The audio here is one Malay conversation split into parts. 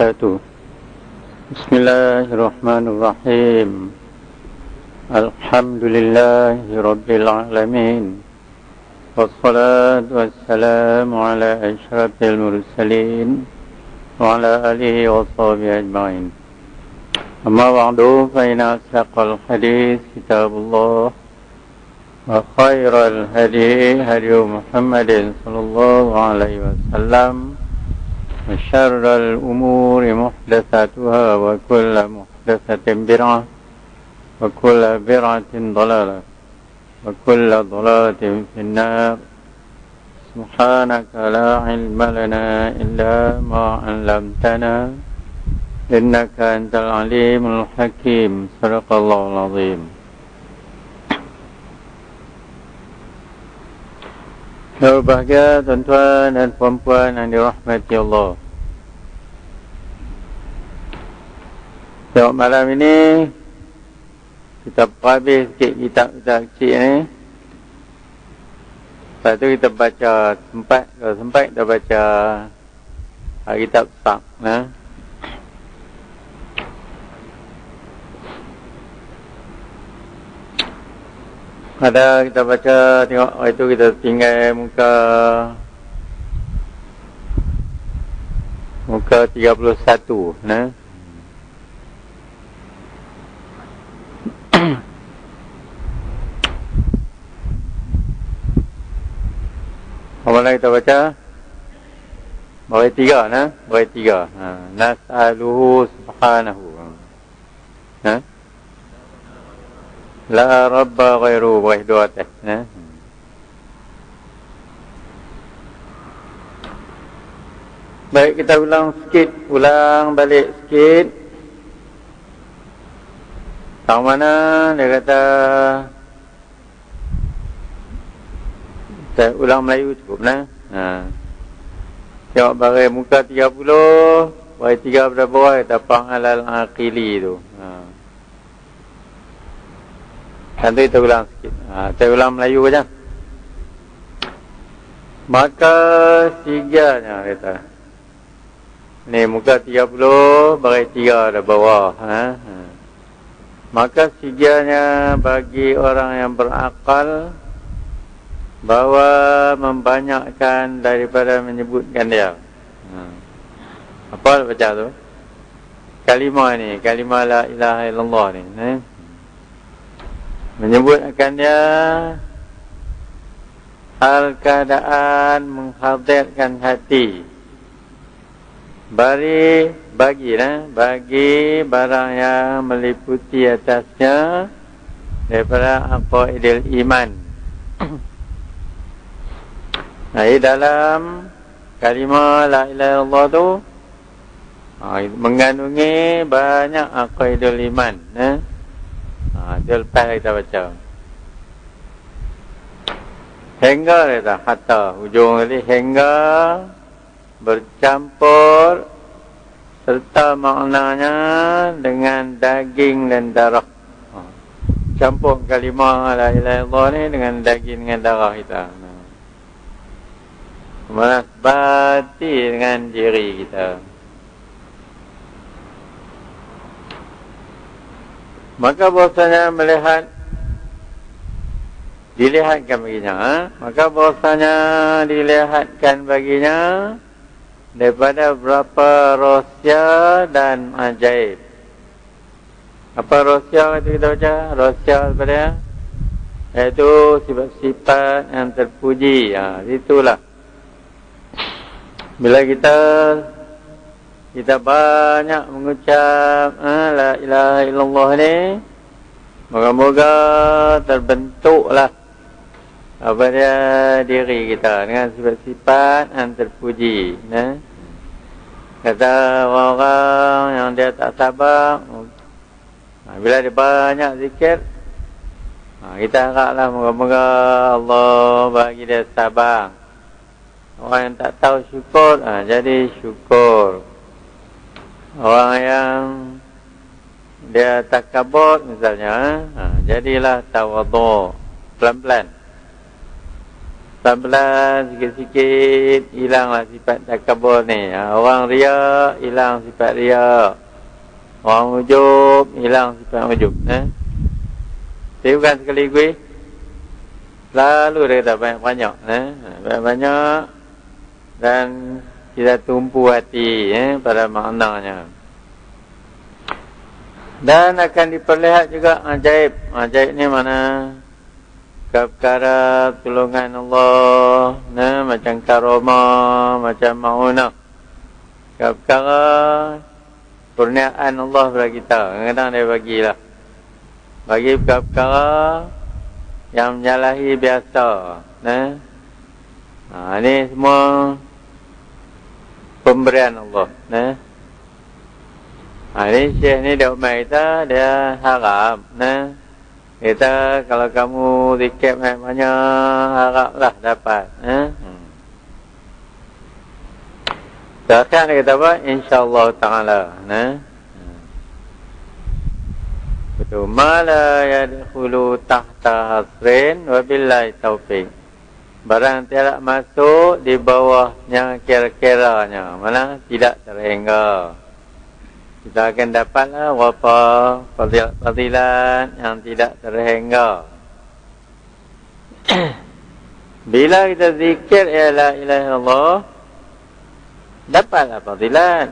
wabarakatuh. Bismillahirrahmanirrahim. Alhamdulillahi rabbil alamin. Wassalatu wassalamu ala asyrafil mursalin wa ala alihi wa sahbihi ajma'in. Amma ba'du, fa inna asdaqal hadits kitabullah wa khairal hadi hadi Muhammadin sallallahu alaihi wasallam. وشر الأمور محدثاتها وكل محدثة بدعة وكل بدعة ضلالة وكل ضلالة في النار. سبحانك لا علم لنا إلا ما علمتنا إنك أنت العليم الحكيم. صدق الله العظيم. Berbahagia tuan-tuan dan puan-puan yang dirahmati Allah. Tengok malam ini kita habis sikit kitab-kitab kecil ni. Lepas tu kita baca kalau sempat kita baca kitab Sak. Ada kita baca, tengok itu kita tinggal muka 31 Apa lagi kita baca? Bawah 3 bawah 3. Nas'aluhu subhanahu. La rabba ghairu wahdu atas. Baik, kita ulang balik sikit. Tahu mana dia kata kita ulang Melayu cukup Tengok barang muka 30, bawah 3 pada bawah kata fa'alal aqili tu. Nanti kita ulang sikit. Kita ulang Melayu saja. Maka siganya kata. Ni muka 30, baris 3 ada bawah. Maka siganya bagi orang yang berakal bahawa membanyakkan daripada menyebutkan dia. Apa baca tu? Kalimah ni, kalimah la ilaha illallah ni. Menyebut akan dia hal keadaan menghadirkan hati bagi barang yang meliputi atasnya daripada aqaidil iman. Dalam kalimah la ilaha illallah tu mengandungi banyak aqaidul iman. Dia lepas kita baca hingga kita hatta hujung tadi, hingga bercampur serta maknanya dengan daging dan darah. Campur kalimah la ilaha illallah ni dengan daging dengan darah kita. Menasbati dengan diri kita. Maka bahasanya dilihatkan baginya. Maka bahasanya dilihatkan baginya daripada berapa rahsia dan ajaib. Apa rahsia itu kita baca? Rahsia daripada iaitu sifat-sifat yang terpuji. Itulah. Bila kita banyak mengucap la ilaha illallah ni, moga-moga terbentuklah apa dia diri kita dengan sifat-sifat yang terpuji. Kata orang yang dia tak sabar, bila dia banyak zikir, kita haraplah moga-moga Allah bagi dia sabar. Orang yang tak tahu syukur, jadi syukur. Orang yang dia takabur misalnya, jadilah tawadhu. Pelan-pelan. pelan-pelan, sikit-sikit, hilanglah sifat takabur ni. Orang ria, hilang sifat ria. Orang ujub, hilang sifat ujub. Dia bukan sekaligus. Lalu dia kata banyak-banyak. Banyak-banyak. Dan kita tumpu hati pada maknanya. Dan akan diperlihat juga ajaib. Ajaib ni mana? Perkara tolongan Allah, macam karomah, macam maunah. Perkara kurniaan Allah kepada kita. Kadang-kadang dia bagilah. Bagi perkara yang menyalahi biasa. Ini semua pemberian Allah. Ini Syekh ni dia umar kita, dia harap. Kita kalau kamu zikir banyak-banyak, haraplah dapat. Sekarang dia kata apa? InsyaAllah ta'ala. Betul. Mala yadkhulu tahta hasrin wabillahi taufiq. Barang tidak masuk di bawahnya kira-kiranya. Mana tidak terhingga. Kita akan dapatlah berapa fadilat yang tidak terhingga. Bila kita zikir ya la ilaha illallah, dapatlah fadilat.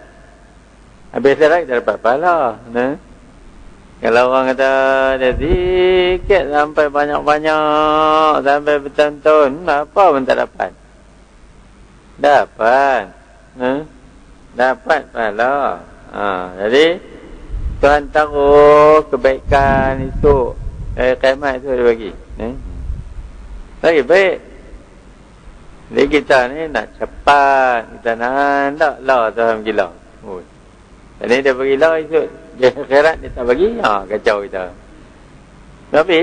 Habis dah kita dapat pahala. Kalau orang kata dia zikir sampai banyak-banyak, sampai bertahun-tahun, apa pun tak dapat. Dapat. Dapat pahala. Jadi Tuhan taruh kebaikan itu kiamat itu dia bagi. Lagi baik. Jadi kita ni nak cepat, kita nak lah Tuhan gila. Jadi dia bagi lah esok, dia akhirat dia tak bagi, kacau kita. Tapi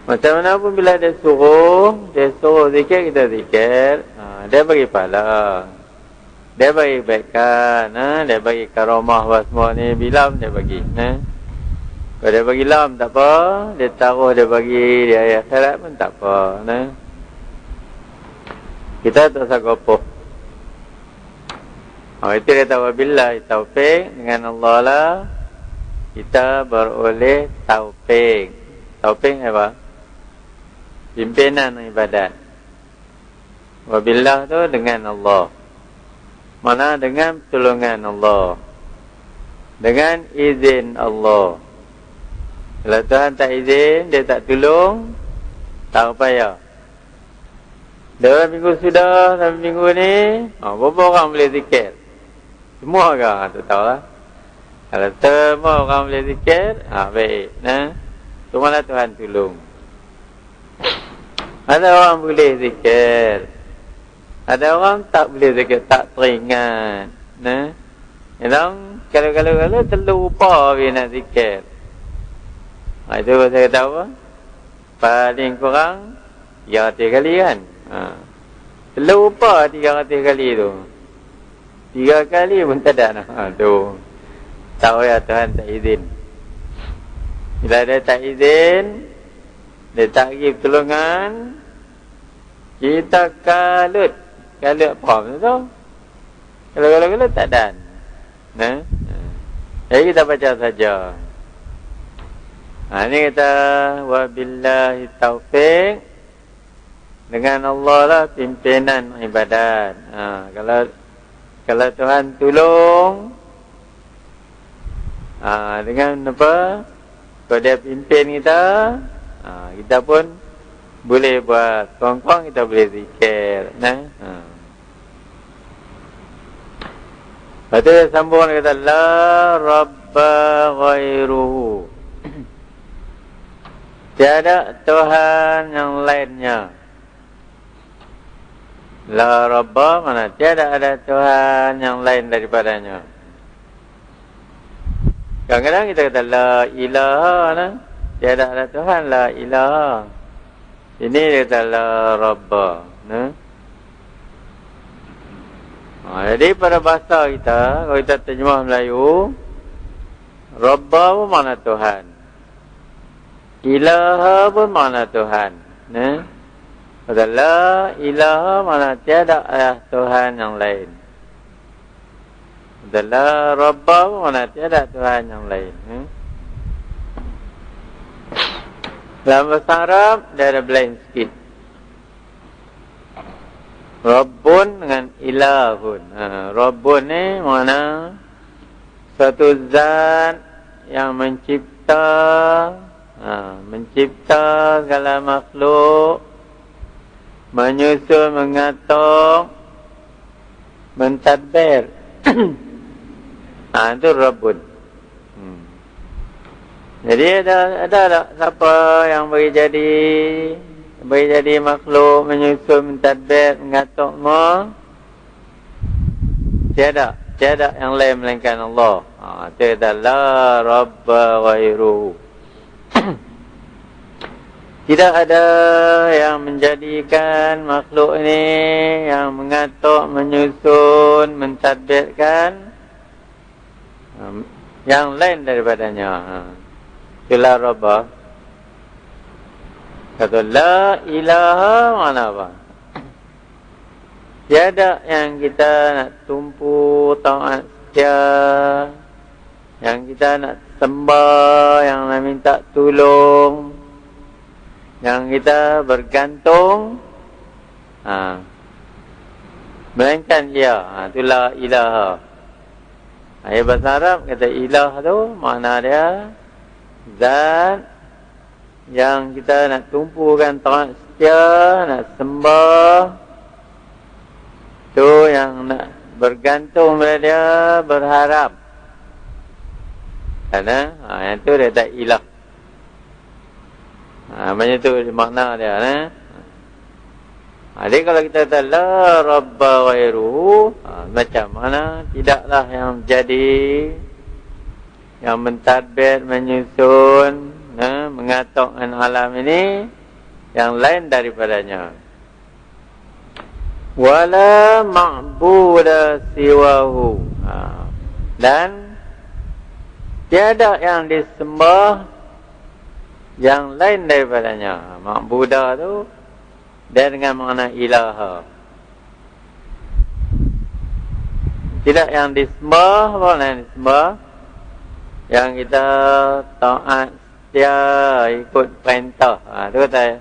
macam mana pun bila dia suruh zikir, kita zikir, dia bagi pahala. Dia bagi kebaikan, dia bagi karomah buat semua ni, bilam dia bagi. Kalau dia bagi lam tak apa, dia taruh dia bagi di ayat akhirat pun tak apa. Kita tak usah gopoh. Itu dia tahu wabillahi taufiq, dengan Allah lah kita beroleh taufik. Taufik apa? Pimpinan ibadat. Wabillah tu dengan Allah. Mana dengan pertolongan Allah, dengan izin Allah. Kalau Tuhan tak izin, dia tak tolong, tak payah. Dalam minggu sudah, dalam minggu ni, berapa orang boleh zikir? Semua ke? Tak tahulah. Kalau semua orang boleh zikir, baik. Semualah Tuhan tolong. Ada orang boleh zikir, ada orang tak boleh zikir, tak teringat. Yang kalau terlupa dia nak zikir. Itu saya kata apa? Paling kurang 300 kali kan. Terlupa 300 kali tu. 3 kali pun tak ada. Tu. Tahu ya Tuhan tak izin. Bila dia tak izin, dia tak bagi pertolongan, kita kalut apa tu? Kalau tak dan. Jadi kita baca saja. Ini kata wabillahi taufiq, dengan Allah lah pimpinan ibadat. Kalau Tuhan tolong, dengan apa? Kalau dia pimpin kita, kita pun boleh buat kurang-kurang, kita boleh zikir. Lepas tu dia sambung, dia kata la rabba ghairuhu, tiada Tuhan yang lainnya. La rabba mana tiada ada Tuhan yang lain daripadanya. Kadang-kadang kita kata la ilaha, tiada ada Tuhan, la ilaha. Ini dia kata la rabba. Jadi pada bahasa kita, kalau kita terjemah Melayu, rabba pun makna Tuhan, ilaha pun makna Tuhan. Kata la ilaha mana tiada Tuhan yang lain. Kata la rabba mana tiada Tuhan yang lain. Dalam bahasa Arab dia ada belain sikit. Rabbun dengan ilahun. Rabbun ni mana satu zat yang mencipta segala makhluk, menyusun, mengatur, mentadbir. Itu Rabbun. Jadi ada siapa yang bagi jadi makhluk, menyusun, mentadbir, mengatur semua? Tiada yang lain melainkan Allah. Tiada la rabba ghairuhu. Tidak ada yang menjadikan makhluk ini, yang mengatur, menyusun, mentadbirkan yang lain daripadanya. Itulah rabba. Kata la ilaha mana apa? Tiada yang kita nak tumpu taat setia, yang kita nak sembah, yang nak minta tolong, yang kita bergantung, melainkan dia. Itulah ilaha. Bahasa Arab kata ilah tu makna dia zat yang kita nak tumpukan taat setia, nak sembah, tu yang nak bergantung pada dia, berharap. Karena yang tu dia tak ilah. Macam tu makna dia. Jadi kalau kita kata la rabba ghairuhu, macam mana tidaklah yang jadi, yang mentadbir, menyusun, mengaturkan alam ini yang lain daripadanya. Wala ma'buda siwahu. Dan tiada yang disembah yang lain daripadanya. Ma'buda tu dia dengan makna ilaha. Tidak yang disembah, apa yang disembah? Yang kita taat setia, ikut perintah. Itu kata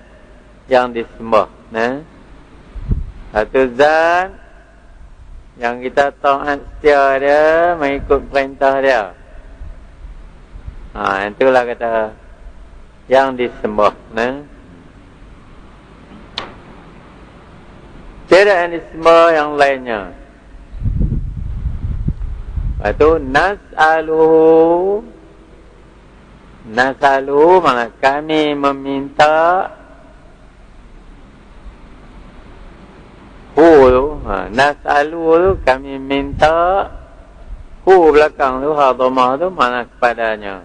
yang disembah. Satu zat yang kita taat setia dia, mengikut perintah dia. Itulah kata yang disembah. Tidak yang disembah yang lainnya. Lepas tu nas'aluhu mana kami meminta. Nas'aluhu tu kami minta. Belakang tu hadamah tu mana kepadanya.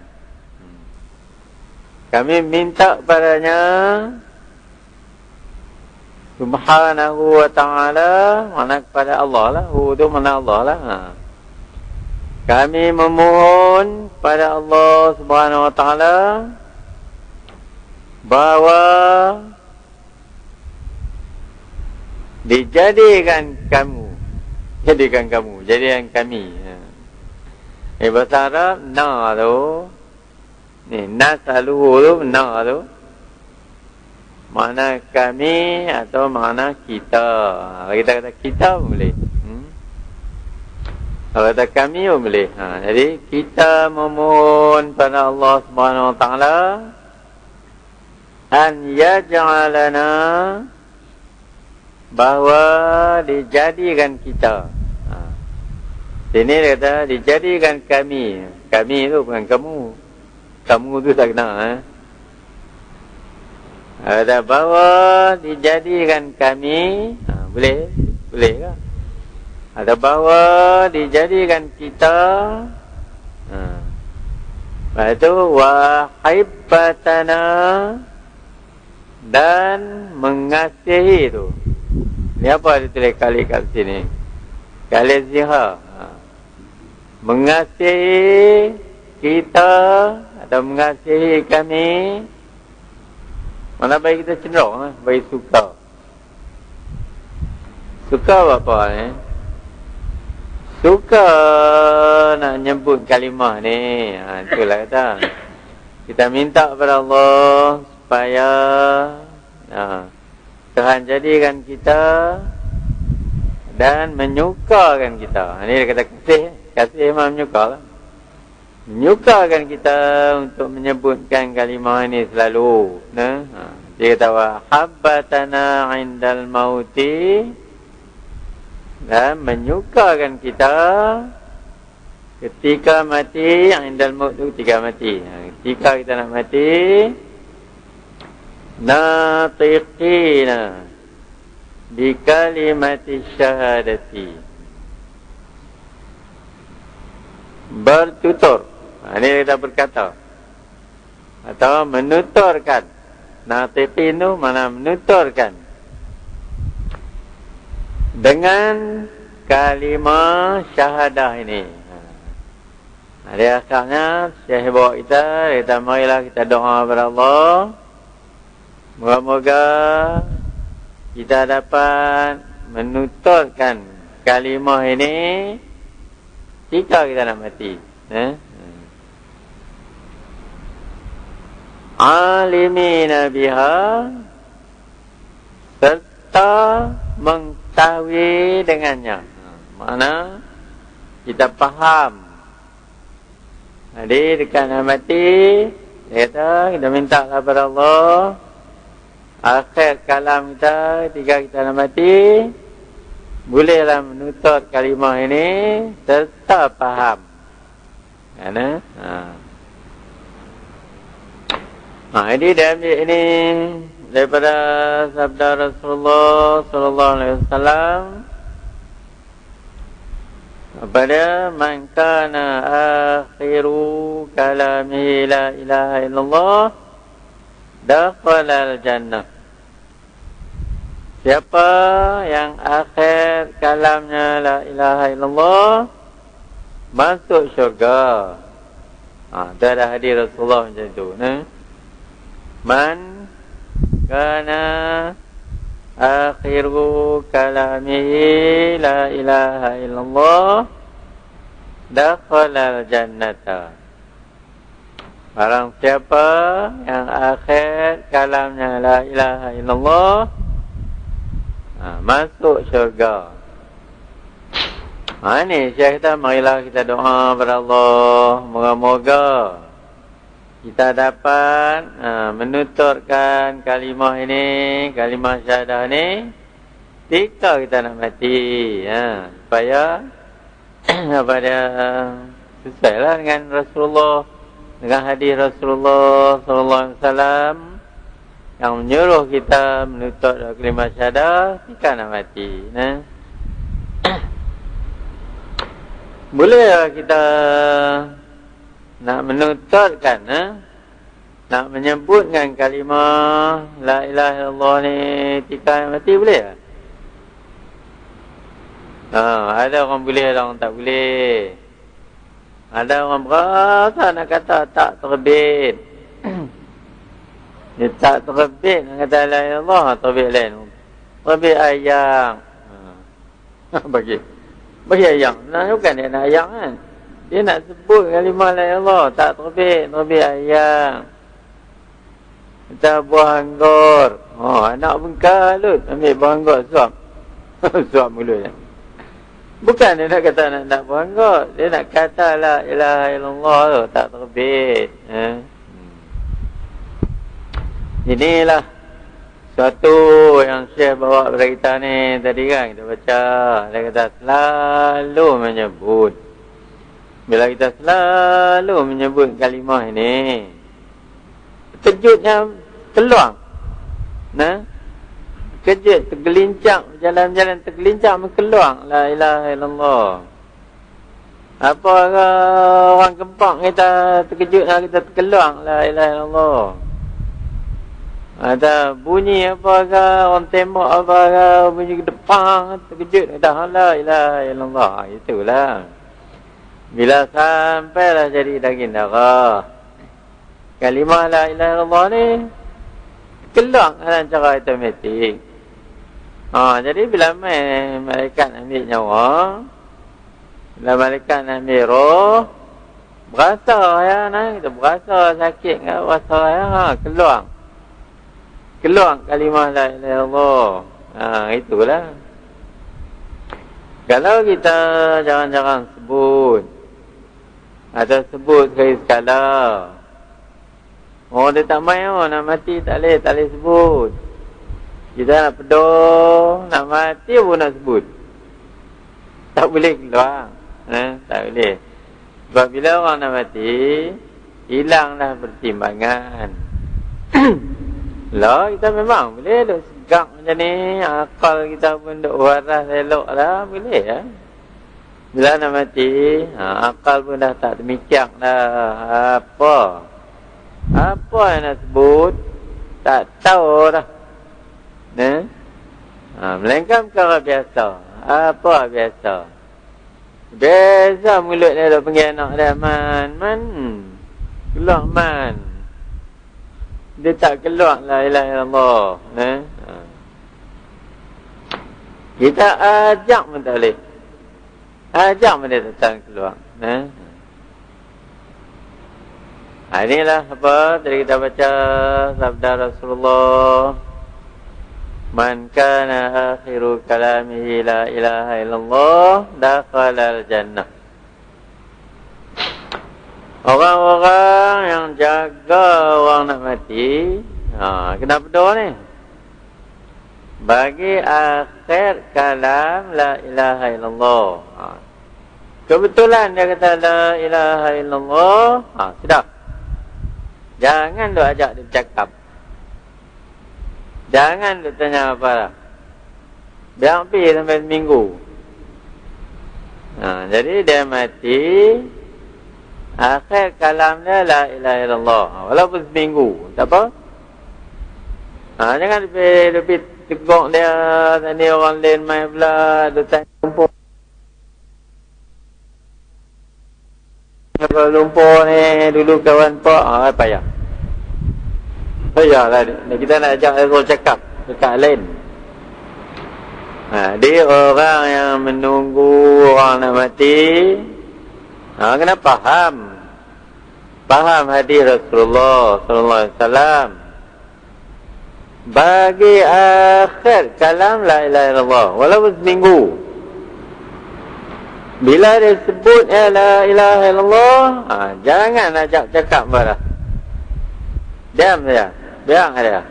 Kami minta kepadanya Subhanahu wa ta'ala, mana kepada Allah lah. Tu mana Allah lah. Kami memohon pada Allah Subhanahu wa ta'ala bahawa dijadikan kami. Bahasa Arab na tu, ni nas'aluhu tu, na tu makna kami atau makna kita. Kita kata kita pun boleh. Kalau kata kami pun boleh. Jadi kita memohon pada Allah Subhanahu wa ta'ala an yaj'alana, bahawa dijadikan kita. Sini dia kata dijadikan kami. Kami tu bukan kamu. Kamu tu tak kenal. Ada bahawa dijadikan kami. Boleh ke? Ada bahawa dijadikan kita. Lepas tu wahibbatana, dan mengasihi tu. Ni apa dia tulis kali kat sini? Kali zihar. Mengasihi kita atau mengasihi kami. Mana bagi kita cenderung, bagi suka. Suka apa ni? Suka nak nyebut kalimah ni. Itulah kata. Kita minta kepada Allah supaya Tuhan jadikan kita dan menyukakan kita. Ini dia kata kasih. Kasih memang menyuka lah. Menyukakan kita untuk menyebutkan kalimah ini selalu. Dia kata wa habbatana indal mauti, dan menyukakan kita ketika mati. Indal maut tu ketika mati. Ketika kita nak mati, natiqina bi kalimati syahadati, bertutur. Ini kita berkata atau menuturkan. Natiqin tu mana menuturkan dengan kalimah syahadah ini. Dia akhirnya Syekh bawa kita marilah kita doa kepada Allah. Moga-moga kita dapat menuturkan kalimah ini jika kita nak mati. Alimina biha, serta mengetahui dengannya. Mana kita faham. Jadi dekat nak mati, dia kata kita minta kepada Allah akhir kalam kita ketika kita nak mati, bolehlah menutut kalimah ini serta faham. Kan? Ini dia ambil ini daripada sabda Rasulullah sallallahu alaihi wasallam kepada man kana akhiru kalami la ilaha illallah dakhala al-jannah. Siapa yang akhir kalamnya la ilaha illallah masuk syurga. Itu ada hadis Rasulullah macam tu. Man kana akhiru kalamihi la ilaha illallah dakhala al-jannata. Barang siapa yang akhir kalamnya la ilaha illallah masuk syurga. Ini Syekh kata marilah kita doa kepada Allah, moga-moga kita dapat menuturkan kalimah ini, kalimah syahadah ini ketika kita nak mati, supaya apa dia sesuailah dengan Rasulullah, dengan hadis Rasulullah sallallahu alaihi wasallam yang menyuruh kita menutur kalimah syahadah ketika nak mati. Boleh kita nak menuturkan, nak menyebutkan kalimah la ilaha illallah ni ketika mati, boleh tak? Ada orang boleh, ada orang tak boleh. Ada orang berasa nak kata tak terbit. Dia tak terbit nak kata la ilaha illallah, terbit lain. Terbit ayam. Bagi ayam. Bukan dia nak ayam kan. Dia nak sebut kalimah la ilaha illallah, tak terbit ayam. Kita buah anggur. Anak bengkal lut, ambil buah anggur suap. Suap mulut. Bukan dia nak kata nak buah anggur, dia nak kata la ilaha illallah tu, tak terbit. Inilah suatu yang Syekh bawa kepada kita ni tadi kan, kita baca. Dia kata selalu menyebut. Bila kita selalu menyebut kalimah ini, terkejutnya keluar. Terkejut, tergelincang, jalan-jalan tergelincang keluar la ilaha illallah. Apakah orang Kempak kita terkejut kita terkeluar la ilaha illallah. Ada bunyi apakah orang tembak, apakah bunyi ke depan, terkejut dah la ilaha illallah. Itulah. Bila sampailah jadi daging darah, kalimah la ilaha illallah ni keluar dalam cara automatik. Jadi bila malaikat ambil nyawa, bila malaikat ambil roh, berasa ya, kita berasa sakit ke, berasa ya, keluar kalimah la ilaha illallah. Itulah. Kalau kita jarang-jarang sebut atau sebut sekali-sekala, dia tak main, nak mati tak boleh sebut. Kita nak pedoh, nak mati pun nak sebut. Tak boleh keluar. Tak boleh. Sebab bila orang nak mati, hilanglah pertimbangan. Lah, kita memang boleh duk segak macam ni. Akal kita pun duk waras elok lah. Boleh lah. Bila nak mati, akal pun dah tak termikyak dah. Apa yang nak sebut, tak tahu dah. Melainkan perkara biasa. Apa biasa? Biasa mulut dia dah panggil anak dia, Man. Keluar man. Dia tak keluar la ilaha illallah. Kita ajak pun tak boleh. Ajak pun dia tak keluar. Inilah apa tadi kita baca sabda Rasulullah, Man kana akhiru kalamihi la ilaha illallah dakhala al-jannah. Orang-orang yang jaga orang nak mati, kena berdoa ni. Bagi akhir kalam la ilaha illallah. Kebetulan dia kata la ilaha illallah, sudah. Jangan duk ajak dia bercakap. Jangan duk tanya apa lah. Biar pergi sampai seminggu. Jadi dia mati, akhir kalam dia la ilaha illallah. Walaupun seminggu, tak apa. Jangan lebih teguk dia. Tadi orang lain main pula, dia tanya lumpur. Kalau lumpur ni dulu kawan pak, payah. Payahlah. Kita nak ajak dia cakap dekat lain. Dia orang yang menunggu orang nak mati, kena faham hadis Rasulullah sallallahu alaihi wasallam. Bagi akhir kalam la ilaha illallah walaupun seminggu. Bila dia sebut la ilaha illallah, jangan ajak cakap pada. Diam saja. Biar dia.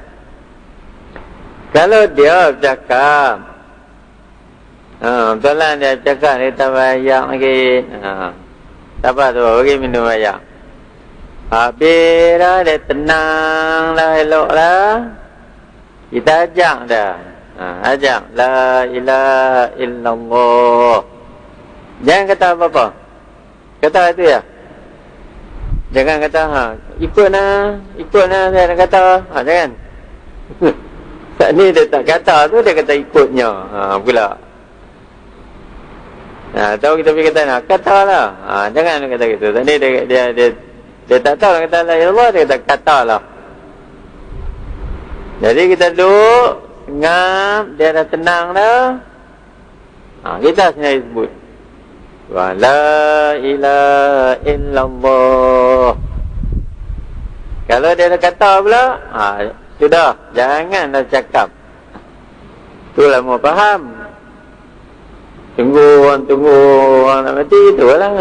Kalau dia bercakap, betulan dia bercakap, dia tak bayar lagi. Tak apa tu, bagi minum bayar. Habis dah, dia tenang lah, elok lah. Kita ajak dah. Ajak. La ilaha illallah. Jangan kata apa-apa. Kata itu ya. Jangan kata, ikut lah, saya nak kata. Jangan. Saat ni dia tak kata tu, dia kata ikutnya. Pula. Tahu kita pergi kata, katalah. Jangan dia kata gitu. Tadi dia tak tahu nak kata la ilaha illallah, dia kata lah. Jadi kita duduk, ngap, dia dah tenang dah. Kita sendiri sebut. Wa la ilaha illallah. Kalau dia dah kata pula, sudah, janganlah cakap. Itulah mau faham. Tunggu orang nak mati, itulah.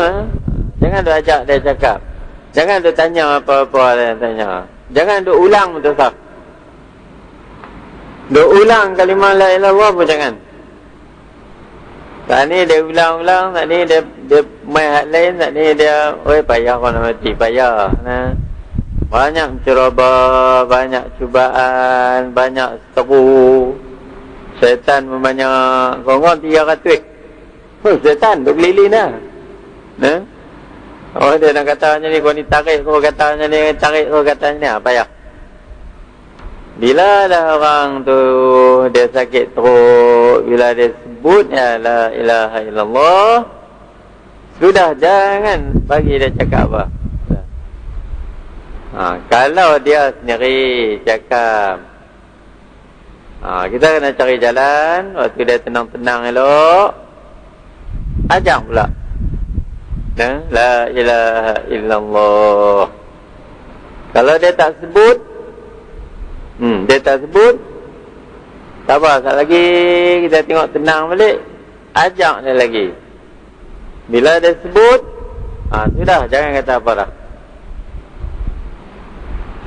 Jangan dia ajak dia cakap. Jangan dia tanya apa-apa dia tanya. Jangan dia ulang betul tak? Dia ulang kalimah la ilaha illallah pun jangan. Tak ni dia ulang-ulang, tak ni dia main hal lain, tak ni dia payah kau nak mati, payah. Banyak mencerabah, banyak cubaan, banyak seteru. Syaitan membanyak korang 300. Syaitan duk keliling dah. Dia nak kata macam ni, kau ni tarik, kau kata macam ni, tarik, kau kata macam ni, payah. Bila dah orang tu dia sakit teruk, bila dia sebut la ilaha illallah, sudah, jangan bagi dia cakap apa. Kalau dia sendiri cakap, Kita kena cari jalan. Waktu dia tenang-tenang elok, ajak pula. La ilaha illallah. Kalau dia tak sebut, tak apa, sekali lagi kita tengok tenang balik, ajak dia lagi. Bila dia sebut, sudah, jangan kata apa dah.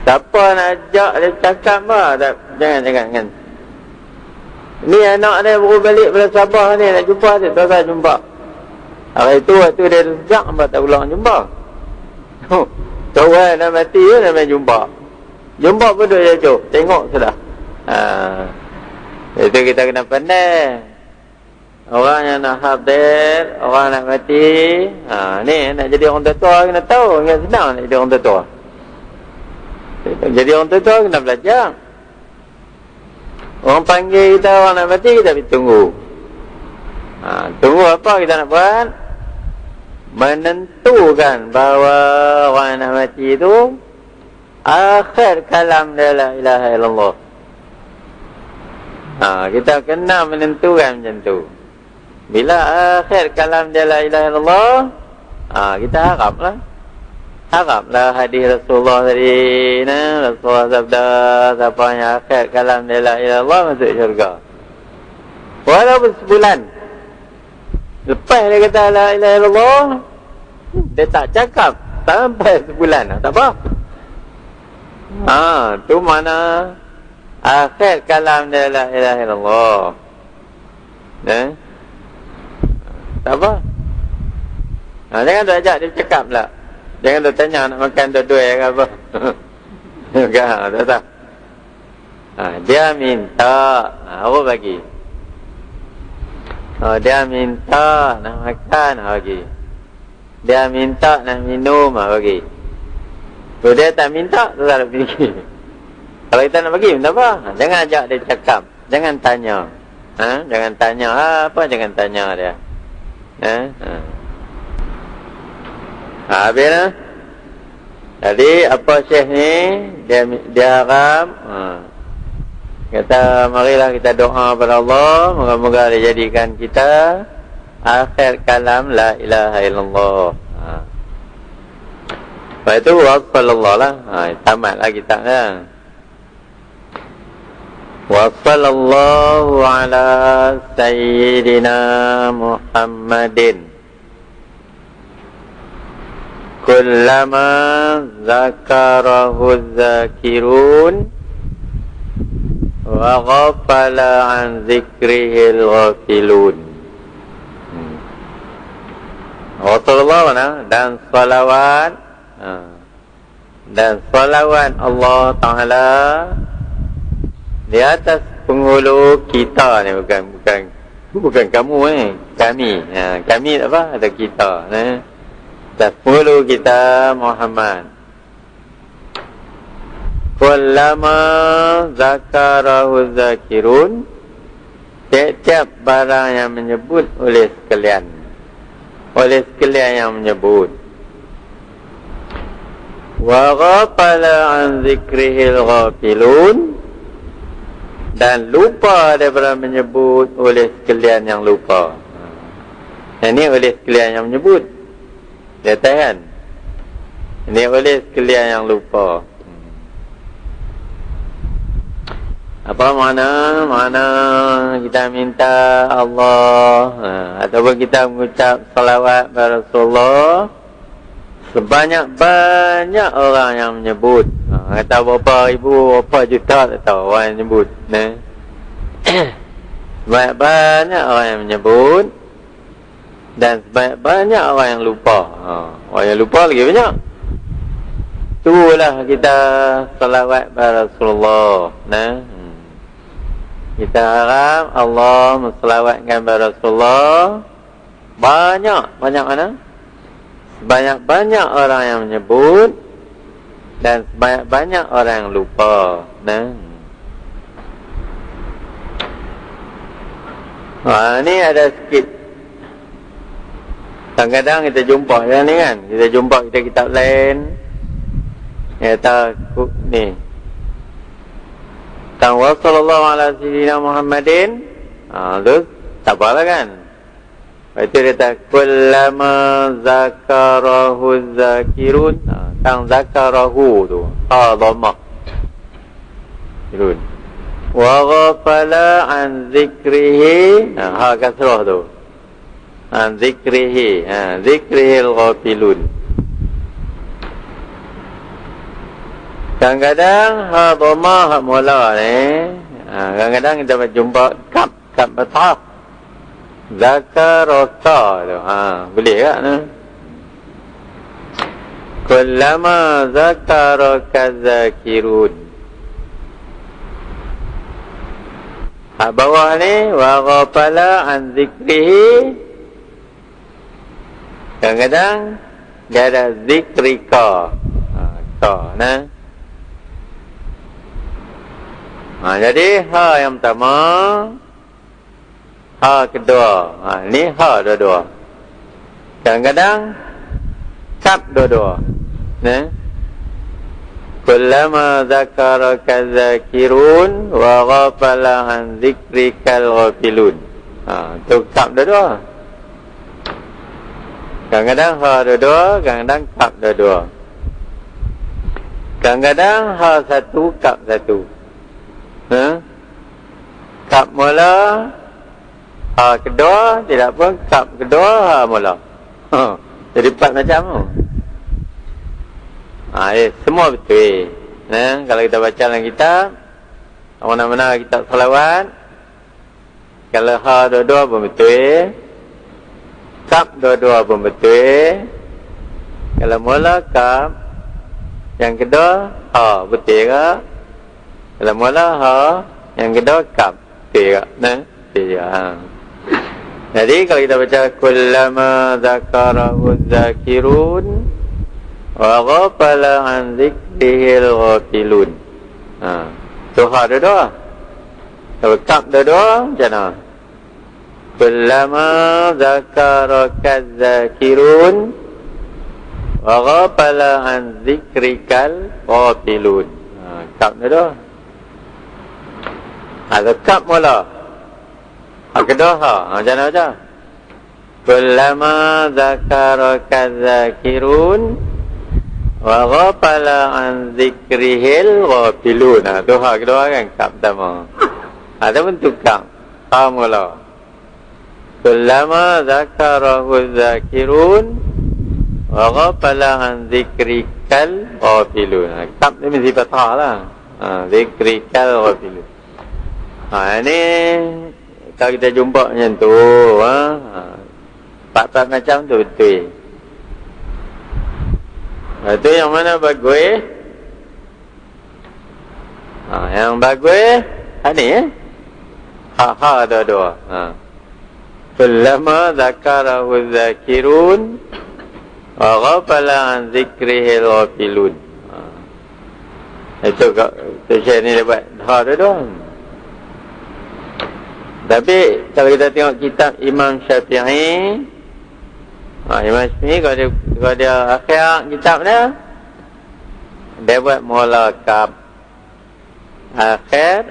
Siapa nak ajak dia cakap tak, jangan. Ni anak dia baru balik pada Sabah ni, nak jumpa dia, tak usah jumpa. Hari itu waktu dia sejak, tak ulang jumpa. Kawan dah mati je, nak main jumpa. Jumpa pun dia jauh, tengok sudah. Itu kita kena pandai. Orang yang nak habis, orang nak mati, ni nak jadi orang tua kena tahu, ingat senang nak jadi orang tua. Jadi orang tua kena belajar. Orang panggil kita orang nak mati, kita pergi tunggu. Tunggu apa kita nak buat? Menentukan bahawa orang nak mati itu akhir kalam dia la ilaha illallah. Kita kena menentukan macam tu. Bila akhir kalam dia la ilaha illallah, kita haraplah hadis Rasulullah tadi, Rasulullah sabda, siapa yang akhir kalam dia la ilaha illallah masuk syurga. Walaupun sebulan lepas dia kata la ilaha illallah, dia tak cakap sampai sebulan, tak apa. Tu mana akhir kalam dia la ilaha illallah. Tak apa. Jangan tu ajak dia cakap pula. Jangan tu tanya nak makan dua-dua ke apa. Tak. Dia minta, apa bagi? Dia minta nak makan, bagi. Dia minta nak minum, bagi. Kalau dia tak minta, tu tak nak pergi. Kalau kita nak bagi, tak apa. Jangan ajak dia cakap. Jangan tanya. Jangan tanya apa, jangan tanya dia. Habis lah. Jadi apa Syekh ni, dia harap, kata marilah kita doa kepada Allah, moga-moga dia jadikan kita akhir kalam la ilaha illallah. Lepas itu wassalallah lah. Tamatlah kita kan. Wassalallahu ala sayyidina Muhammadin kullama zakarahu zakirun wa ghafala an zikrihil ghafilun. Rasulullah dan salawat Allah Ta'ala di atas penghulu kita ni, bukan kamu kami. Kami tak apa, ada kita atas penghulu kita Muhammad. Kullama zakarahu zakirun, tiap-tiap barang yang menyebut oleh sekalian yang menyebut. Wa ghafala an zikrihil ghafilun, dan lupa daripada menyebut oleh sekalian yang lupa. Ini oleh sekalian yang menyebut, dia tahan. Ini oleh sekalian yang lupa. Apa makna? Makna kita minta Allah, ataupun kita mengucap salawat kepada Rasulullah, sebanyak-banyak orang yang menyebut. Kata berapa ribu, berapa juta, tak tahu orang yang menyebut. Sebanyak-banyak orang yang menyebut, dan sebanyak-banyak orang yang lupa. Orang yang lupa lagi banyak. Itulah kita salawat kepada Rasulullah. Kita harap Allah menselawatkan kepada Rasulullah. Banyak mana? Sebanyak-banyak orang yang menyebut, dan sebanyak-banyak orang yang lupa. Ni ada sikit. Kadang-kadang kita jumpa yang ni kan. Kita jumpa kitab lain. Kata ni, Tentang wa sallallahu ala sayyidina Muhammadin. Terus tak apalah kan. Lepas itu dia kata kullama zakarahu zakirun. Tentang zakarahu tu. Dhamma. Kirun. Wa ghafala an zikrihi. Kasrah tu. An zikrihi. Zikrihil ghafilun. Kadang-kadang dhamma hak mula ni. Kadang-kadang kita berjumpa kap betah. Zakaraka tu. Boleh tak ni? Kullama zakaraka zakirun. Hak bawah ni wa ghafala an zikrihi. Kadang-kadang dia ada zikrika. Nah. Jadi yang pertama, kedua. Ni dua-dua. Kadang-kadang kap dua-dua. Nah. Kullama zakaraka zakirun wa ghafala an zikrikal ghafilun. Tu kap dua-dua. Kadang-kadang dua-dua, kadang-kadang kap dua-dua. Kadang-kadang satu, kap satu. Kap mula, kedua, tidak pun kap kedua, mula. Jadi 4 macam tu. Semua betul. Kalau kita baca dalam kitab, mana-mana kitab salawat, kalau dua-dua pun betul. Kap dua-dua pun betul. Kalau mula kap, yang kedua betul ke? Kalau mula yang kedua kap, betul ke? Betul ke? Jadi kalau kita baca kullama zakarahu zakirun wa ghafala an zikrihil ghafilun. Tu dua-dua. Kalau kap dua-dua macam mana? Kullama zakaraka zakirun wa ghafala an zikrikal ghafilun. Kap dua-dua. Ada kap mula. Kedua macam mana baca? Kullama zakaraka zakirun wa ghafala an zikrihil ghafilun. Tu kedua kan kap pertama. Ada bentuk kap. Mula. Kullama zakarahu zakirun wa ghafala an zikrikal ghafilun. Kap ni mesti fathah lah. Zikrikal ghafilun. Ini kalau kita jumpa macam tu, part-part macam tu betul. Itu yang mana bagus? Yang bagus ni dua-dua. Kullama zakarahu zakirun wa ghafala an zikrihil ghafilun. Itu saya ni dapat dua-dua. Tapi kalau kita tengok kitab Imam Syafi'i, Imam Syafi'i kalau dia akhir kitab dia buat mula kap, akhir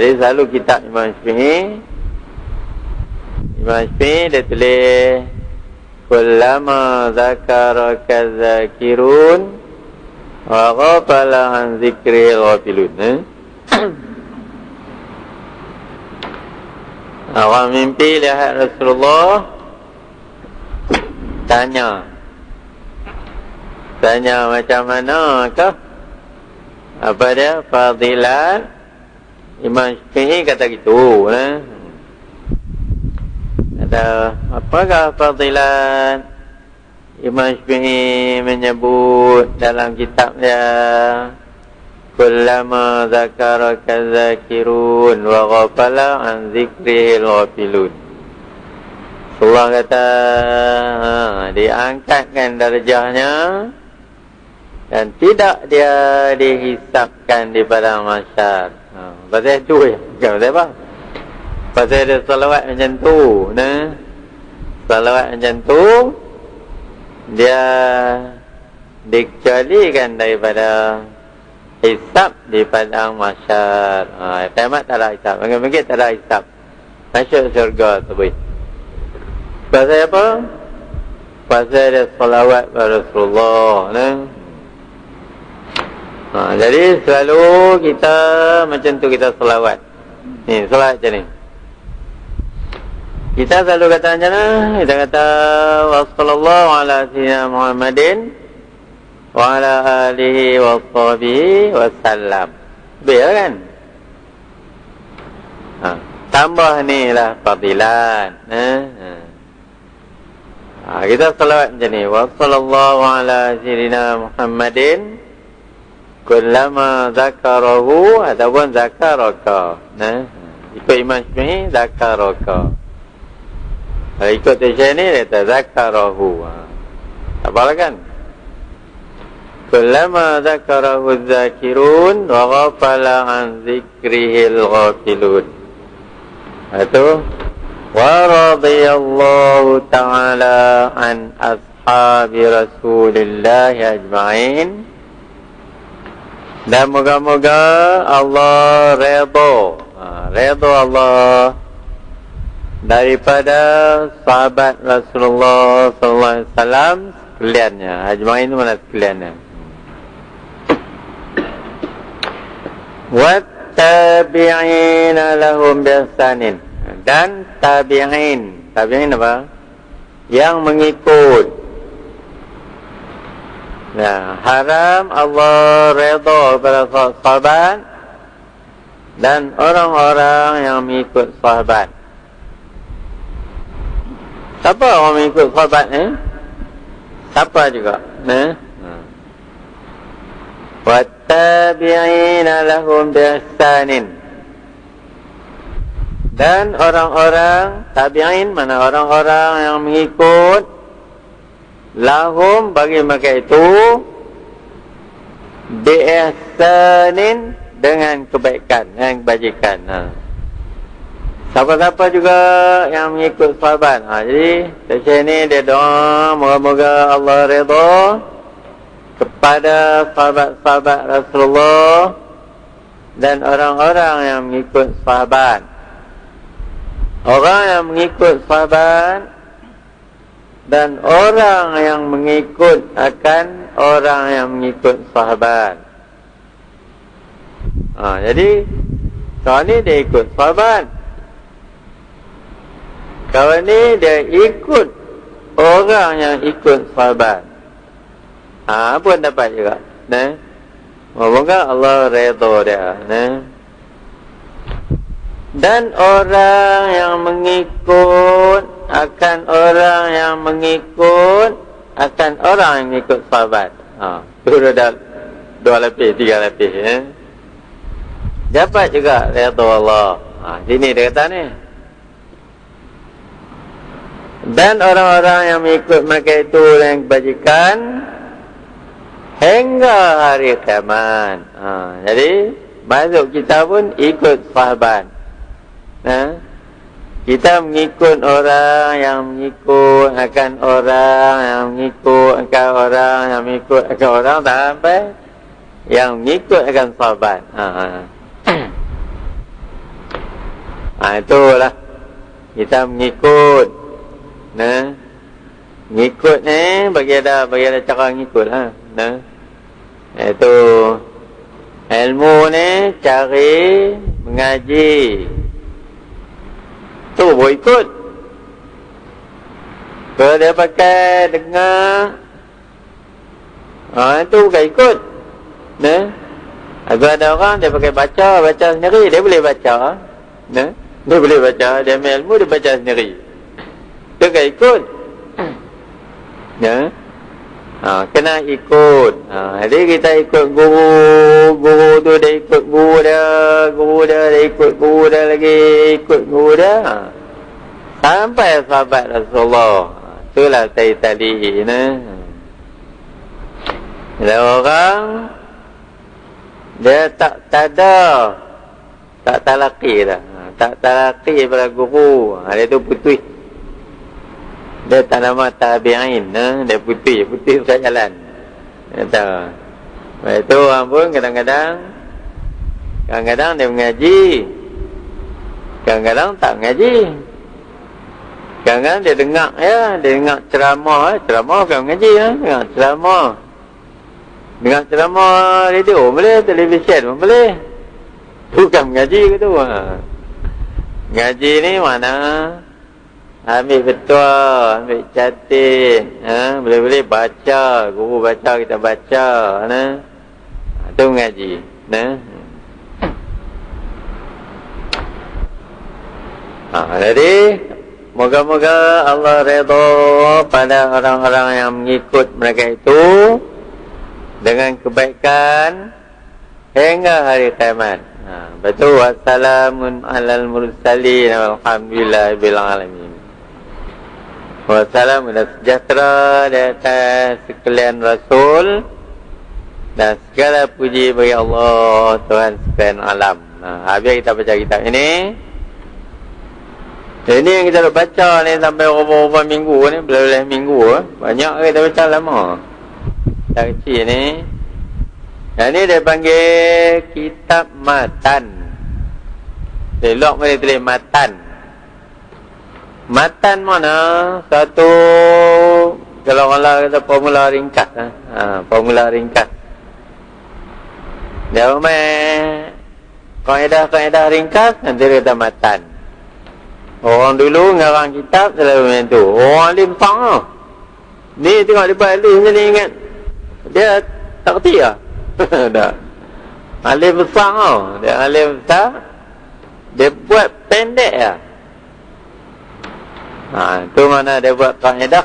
jadi selalu kitab Imam Syafi'i dia tulis kullama zakaraka zakirun wa ghafala an zikril ghafilun. Orang mimpi lihat Rasulullah, tanya macam mana kah? Apa dia? Fadilat. Imam Syafi'i kata gitu. Kata, apakah fadilat? Imam Syafi'i menyebut dalam kitab dia, kullama zakaraka zakirun wa ghafala an zikrihil ghafilun. Allah kata diangkatkan darjahnya dan tidak dia dihisapkan di padang mahsyar. Pasal itu pasal apa? Pasal ada salawat macam tu, salawat macam tu dia dikecualikan daripada hisab di padang mahsyar. Kiamat tak ada hisab. Mungkin tak ada hisab. Masuk syurga terus. Pasal apa? Pasal dia salawat pada Rasulullah. Jadi selalu kita macam tu, kita salawat. Ni salawat macam ni. Kita selalu kata macam mana? Kita kata wassallallahu ala sayyidina Muhammadin wa ala alihi wa sahbihi wasallam. Biar kan? Tambah ni lah fadilan. Kita salawat macam ni. Wassallallahu ala sayyidina Muhammadin kullama zakarahu ataupun zakaraka. Ikut Imam Syafi'i zakaraka. Kalau ikut tujuan ni dia kata zakarahu. Tak apalah kan? Kullama zakarahu zakirun wa ghafala an zikrihil ghafilun. Itu wa radiyallahu ta'ala an ashabi Rasulillah ajma'in. Dan moga-moga Allah redha Allah daripada sahabat Rasulullah sallallahu alaihi wasallam sekaliannya. Ajma'in itu mana sekaliannya. Wa tabi'ina lahum biihsanin. Dan tabi'in. Tabi'in apa? Yang mengikut. Haram Allah redha kepada sahabat dan orang-orang yang mengikut sahabat. Siapa orang mengikut sahabat ni? Siapa juga? Wattabi'ina lahum biihsanin. Dan orang-orang tabi'in, mana orang-orang yang mengikut, lahum bagi mereka itu biihsanin, dengan kebaikan, dengan kebajikan. Siapa-siapa juga yang mengikut sahabat. Jadi di sini dia doa moga-moga Allah redha kepada sahabat-sahabat Rasulullah dan orang-orang yang mengikut sahabat. Orang yang mengikut sahabat dan orang yang mengikut akan orang yang mengikut sahabat. Jadi kawan ni dia ikut sahabat, kawan ni dia ikut orang yang ikut sahabat. Pun dapat juga. Moga Allah redha dia. Dan orang yang mengikut akan orang yang mengikut akan orang yang mengikut sahabat. Itu dah 2 lapis, 3 lapis. Dapat juga redha Allah. Sini dia kata ni. Dan orang-orang yang mengikut mereka itu yang kebajikan hingga hari kiamat. Jadi masuk kita pun ikut sahabat. Kita mengikut orang yang mengikut akan orang yang mengikut akan orang yang mengikut akan orang sampai yang mengikut akan sahabat. Itulah kita mengikut. Mengikut ni bagi ada cara mengikut lah. Itu ilmu ni cari mengaji. Tu boleh ikut. Kalau dia pakai dengar, itu bukan ikut. Kalau ada orang dia pakai baca sendiri, dia boleh baca. Dia boleh baca, dia ambil ilmu, dia baca sendiri. Dia bukan ikut. Kena ikut. Jadi kita ikut guru tu dia ikut guru dia ikut guru dia lagi, ikut guru dia sampai sahabat Rasulullah. Itulah tali. Ada orang dia tak talaki dah. Tak talaki pada guru. Dia tu putih. Dia tak nama tabi'in. Dia putih dekat jalan. Dia tahu. Itu orang pun kadang-kadang dia mengaji, kadang-kadang tak mengaji. Kadang-kadang dia dengar ceramah bukan mengaji dengar ceramah radio boleh, televisyen pun boleh. Bukan mengaji ke tu. Ngaji ni mana ambil betul, ambil catat, boleh-boleh baca, guru baca kita baca, tu mengaji, jadi moga-moga Allah redha pada orang-orang yang mengikut mereka itu dengan kebaikan hingga hari kiamat. Betul. Wassalamun alal mursalin walhamdulillahil alamin. Wassalamu dan sejahtera di atas sekalian Rasul dan segala puji bagi Allah Tuhan sekalian alam. Habis kita baca kitab ini. Ini yang kita baca ni sampai berapa minggu ni, belah-belah minggu. Banyak kita baca lama. Kitab kecil ni. Yang ni dia panggil kitab matan. Elok boleh tulis matan. Matan mana? Satu, kalau orang kata formula ringkas. Formula ringkas. Dia main kaedah ringkas, nanti dia kata matan. Orang dulu ngarang kitab selalu macam tu. Orang alim besar. Ni tengok dia buat alim je ni ingat. Dia tak kerti lah. Tak. Alim besar tau. Dia alim besar. Dia buat pendek lah. Tu mana dia buat kaedah.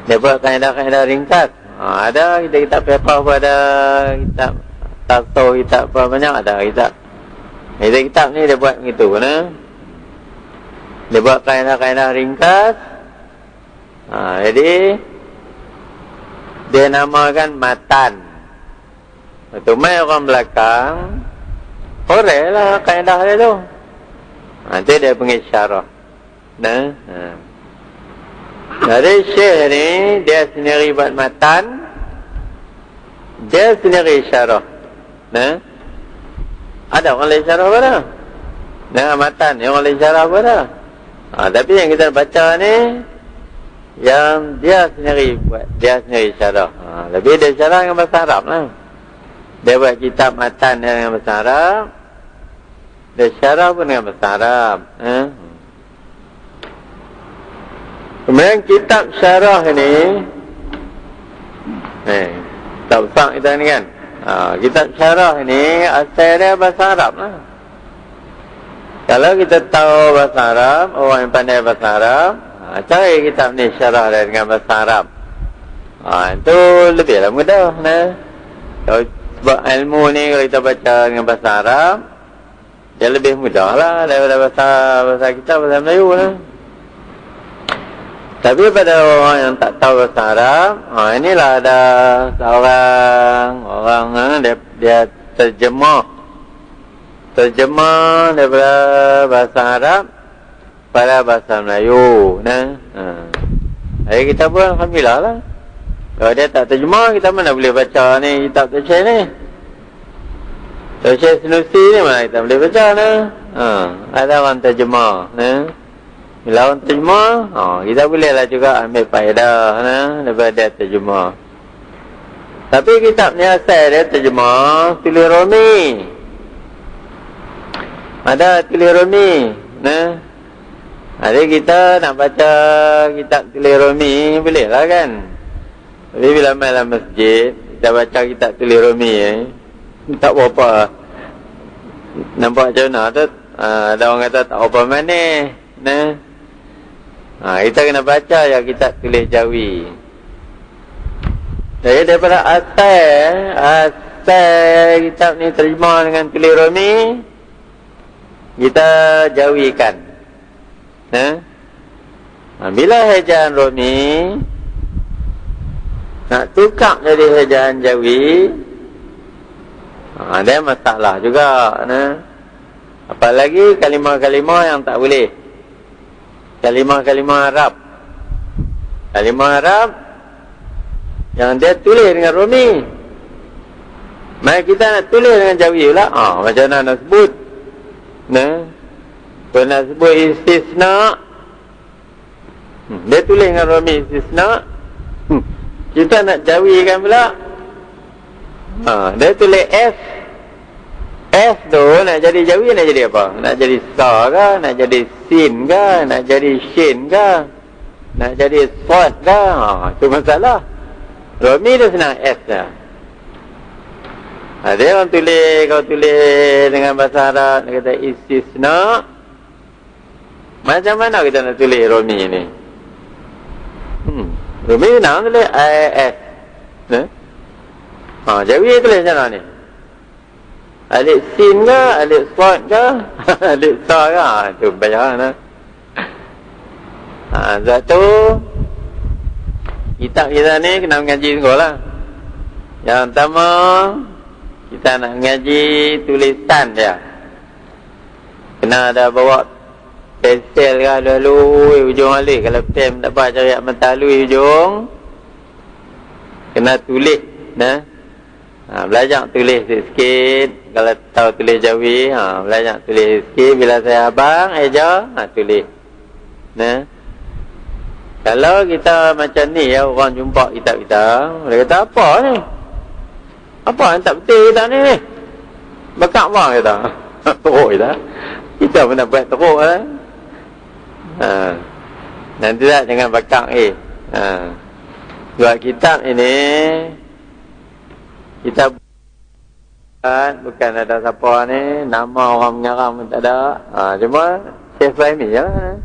Dia buat kaedah-kaedah ringkas. Ada kitab fiqh pun ada. Kitab tasawuf, kitab apa banyak ada kitab. Kitab ni dia buat begitu. Dia buat kaedah-kaedah ringkas. Jadi dia namakan matan. Itu mai orang belakang korek lah kaedah dia tu. Nanti dia panggil syarah. Jadi syekh ni dia sendiri buat matan, dia sendiri syarah. Ada orang lain syarah pada? Matan yang orang lain syarah pada? Tapi yang kita baca ni yang dia sendiri buat, dia sendiri syarah. Lebih dia syarah dengan bahasa Arab lah. Dia buat kitab matan dengan bahasa Arab, dia syarah pun dengan bahasa Arab. Kemudian kitab syarah ni, kitab besar kita ni kan. Kitab syarah ni asal dia bahasa Arab lah. Kalau kita tahu bahasa Arab, orang yang pandai bahasa Arab, cari kitab ni syarah dia dengan bahasa Arab. Itu lebihlah mudah. Kalau sebab ilmu ni kalau kita baca dengan bahasa Arab, dia lebih mudah lah daripada bahasa kita, bahasa Melayu lah. Tapi pada orang yang tak tahu bahasa Arab, inilah ada seorang dia terjemah daripada bahasa Arab pada bahasa Melayu. Jadi kita pun alhamdulillah lah. Kalau dia tak terjemah, kita mana boleh baca ni kitab Syekh ni. Syekh Sanusi ni mana kita boleh baca ni. Ada orang terjemah. Bila orang terjemah, kita bolehlah juga ambil faedah daripada dia terjemah. Tapi kitab ni asal dia terjemah tulis Rumi. Ada tulis Rumi. Jadi kita nak baca kitab tulis Rumi, boleh lah kan. Tapi bila main dalam masjid, kita baca kitab tulis Rumi tak berapa. Nampak macam mana tu, ada orang kata tak berapa manis. Kita kena baca ya kitab tulis Jawi. Jadi daripada asal kitab ni terjemah dengan tulis Rumi, kita jawikan. Bila hejaan Rumi nak tukar jadi hejaan Jawi, ada masalah juga. Apalagi kalimah-kalimah yang tak boleh. Kalimah-kalimah Arab. Kalimah Arab yang dia tulis dengan Rumi, Mari kita nak tulis dengan jawi pula. Macam mana nak sebut? Kalau nak sebut istisna, dia tulis dengan romi istisna. Kita nak jawikan pula. Dia tulis S. S tu nak jadi jawi, nak jadi apa? Nak jadi sa ke? Nak jadi sin ke? Nak jadi shin ke? Nak jadi sod ke? Itu masalah. Romi dia senang S dah. Dia orang tulis, kau tulis dengan bahasa Arab, dia kata istisna. Macam mana kita nak tulis romi ni? Romi senang tulis I-S. Jawi tulis macam mana ni? Alif sin ke? Alif sod ke? Alif sa ke? Itu bayar. Sebab tu kitab kita ni kena mengaji sungguh lah. Yang pertama, kita nak mengaji tulisan dia. Kena ada bawa pensel ke lalu ujung alif. Kalau pen tak dapat cari mentalui ujung, kena tulis. Belajar tulis sikit. Kalau tahu tulis jawi, belajar tulis sikit. Bila saya abang eja, tulis. Kalau kita macam ni ya, orang jumpa kitab kita, dia kata apa ni? Apa yang tak betul kita ni? Bekak apa kita? Teruk kita. Kita pun nak buat teruk lah. Nanti tak jangan bekak buat kitab ini, kita bukan ada siapa ni, nama orang mengarang pun tak ada. Cuma Syekh Fahmi je lah.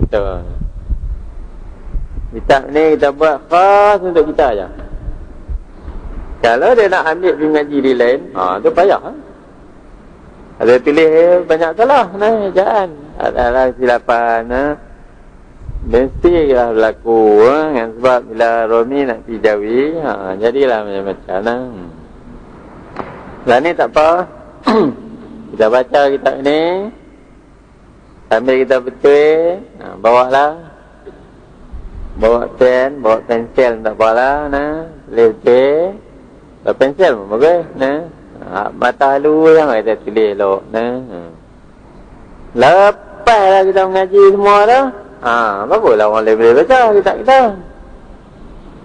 Kita kitab ni kita buat khas untuk kita aja. Kalau dia nak ambil pergi ngaji di lain, tu payah. Ada tulis banyak salah ejaan. Ada silapan. Mestilah berlaku kan, sebab bila Romi nak pergi jawi, jadilah macam-macam. Lah ni tak apa. Kita baca kitab ni sambil kita betul, bawalah. Bawa pen, bawa pensel tak apalah, tulis pensel pun bagus, mata halu yang kita tulis elok, Lepaslah kita mengaji semua dah. Baguslah orang boleh baca kitab kita.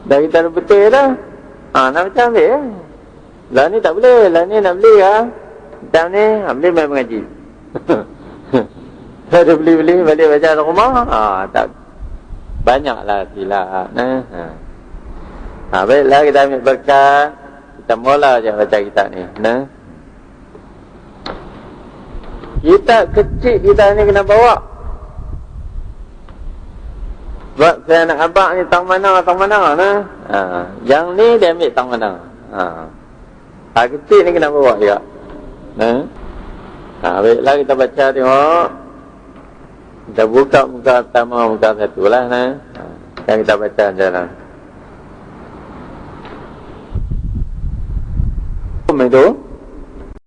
Dah kita dah betul dah. Nak macam ambil. Lah ni tak boleh, lah ni nak beli lah. Kitab ni, beli main mengaji. Ada beli-beli, balik baca di rumah. Tak. Banyaklah silap. Baiklah kita ambil berkat. Kita mula je baca kitab ni. Kitab kecil kita ni kena bawa. Sebab saya nak abang ni tang mana. Yang ni dia ambil tang mana. Kecil ni kena bawa juga. Baiklah kita baca tengok. Kita buka muka pertama, muka satu lah. Yang kita baca macam mana. Itu